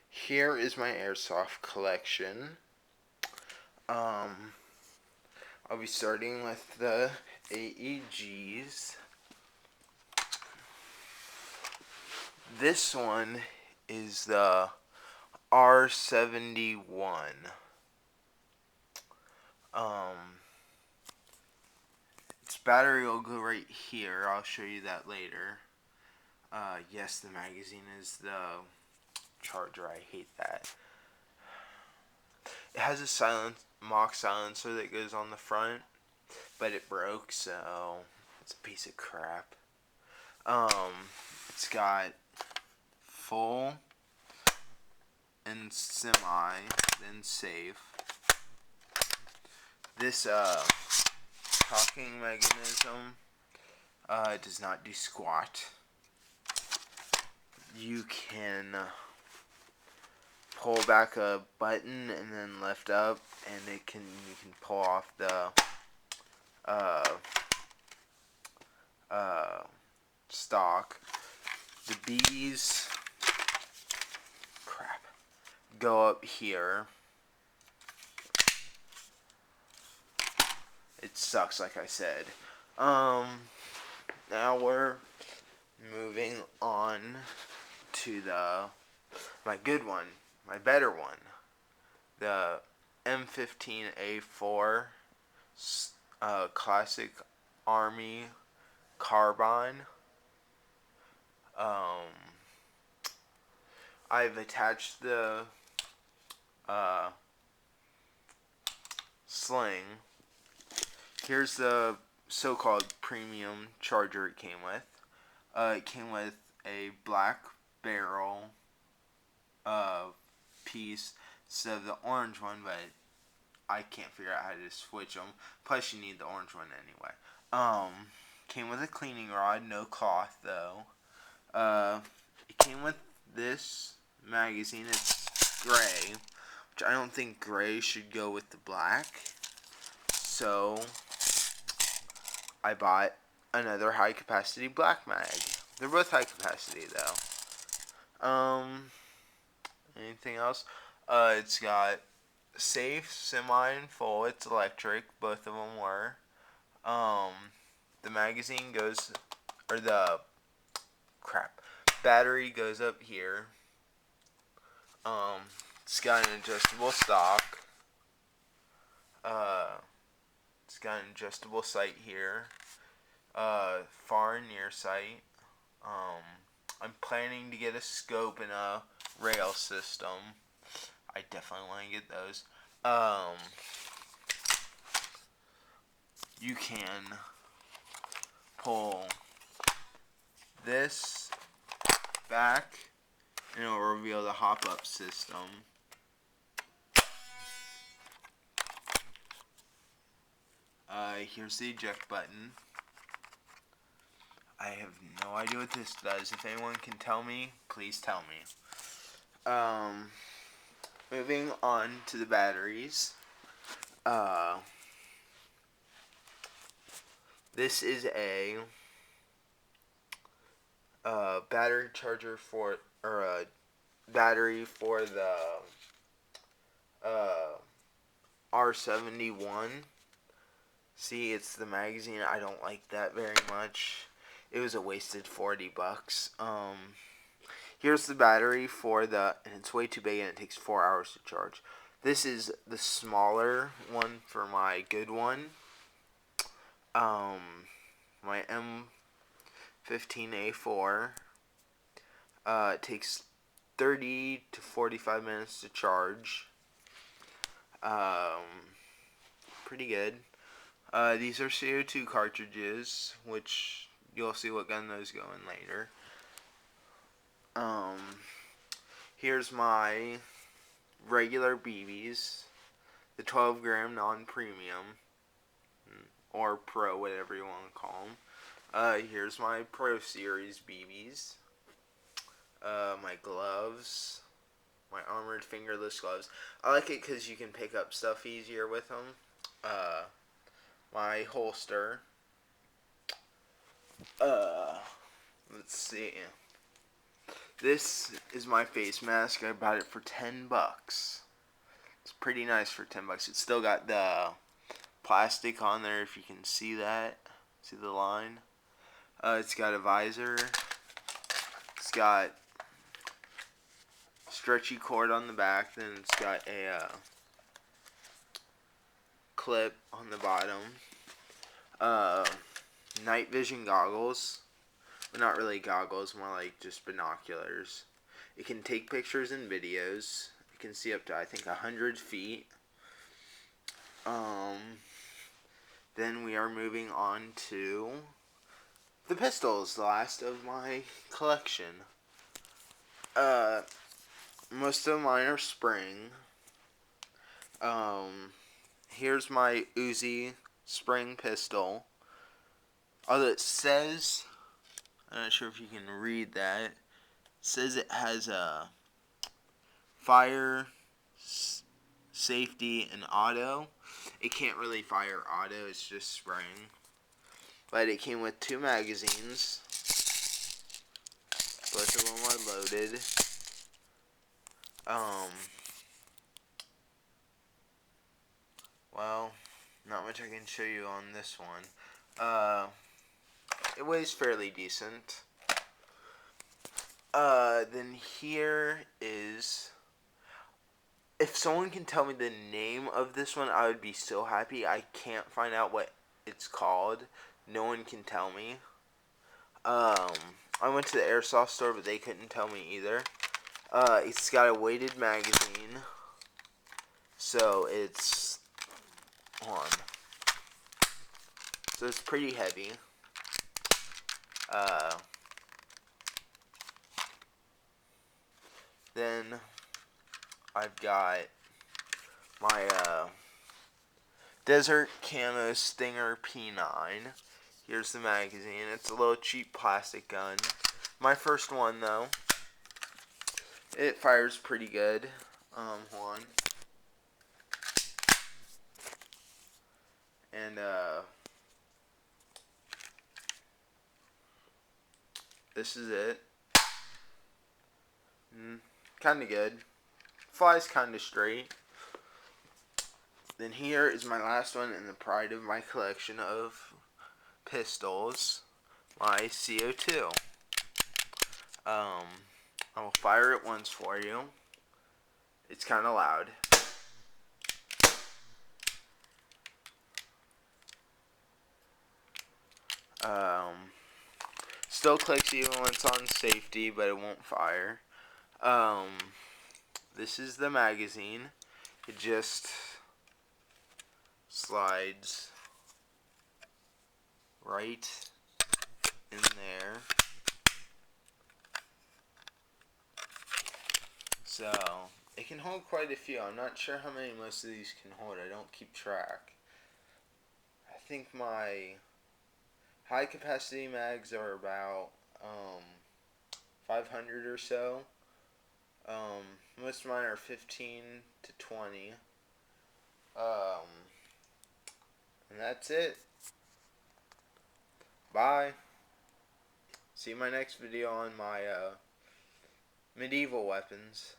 Here is my airsoft collection. Um, I'll be starting with the AEGs. This one is the R71. Um, its battery will go right here. I'll show you that later. Yes, the magazine is the charger. I hate that. It has a mock silencer that goes on the front, but it broke, so it's a piece of crap. It's got full and semi, then safe. This cocking mechanism does not do squat. You can pull back a button and then lift up, and you can pull off the stock. The BBs, crap, go up here. It sucks, like I said. Now we're moving on to my good one, my better one, the M15A4 classic Army carbine. I've attached the sling. Here's the so-called premium charger it came with. It came with a black barrel piece instead of the orange one, but I can't figure out how to switch them. Plus, you need the orange one anyway. Came with a cleaning rod, no cloth though. It came with this magazine. It's gray, which I don't think gray should go with the black. So I bought another high capacity black mag. They're both high capacity though. Anything else? It's got safe, semi, and full. It's electric. Both of them were. The magazine goes, or the battery goes up here. It's got an adjustable stock. It's got an adjustable sight here. Far and near sight. I'm planning to get a scope and a rail system. I definitely want to get those. You can pull this back and it will reveal the hop-up system. Here's the eject button. I have no idea what this does. If anyone can tell me, please tell me. Moving on to the batteries. This is a battery charger or a battery for the R71. See, it's the magazine. I don't like that very much. It was a wasted $40. Here's the battery for and it's way too big and it takes 4 hours to charge. This is the smaller one for my good one. My M15A4. It takes 30 to 45 minutes to charge. Pretty good. These are CO2 cartridges, which you'll see what gun those go in later. Here's my regular BBs, the 12 gram non-premium, or pro, whatever you want to call them. Here's my Pro Series BBs, my gloves, my armored fingerless gloves. I like it because you can pick up stuff easier with them. My holster. Let's see. This is my face mask. I bought it for $10. It's pretty nice for $10. It's still got the plastic on there, if you can see that. See the line? It's got a visor. It's got stretchy cord on the back. Then it's got a clip on the bottom. Night vision goggles. Well, not really goggles, more like just binoculars. It can take pictures and videos. It can see up to, I think, 100 feet. Then we are moving on to the pistols, the last of my collection. Most of mine are spring. Here's my Uzi spring pistol. Although it says, I'm not sure if you can read that, it says it has a fire, safety, and auto. It can't really fire auto, it's just spring. But it came with 2 magazines. Both of them are loaded. Well, not much I can show you on this one. It weighs fairly decent. Then here is, if someone can tell me the name of this one, I would be so happy. I can't find out what it's called. No one can tell me. I went to the Airsoft store, but they couldn't tell me either. It's got a weighted magazine. So it's, hold on. So it's pretty heavy. Then I've got my Desert Camo Stinger P9. Here's the magazine. It's a little cheap plastic gun. My first one, though. It fires pretty good. Hold on. And this is it. Kinda good. Flies kinda straight. Then here is my last one and the pride of my collection of pistols. My CO2. I will fire it once for you. It's kinda loud. Still clicks even when it's on safety, but it won't fire. This is the magazine. It just slides right in there. So, it can hold quite a few. I'm not sure how many most of these can hold. I don't keep track. I think my high capacity mags are about 500 or so. Most of mine are 15 to 20. And that's it. Bye. See my next video on my medieval weapons.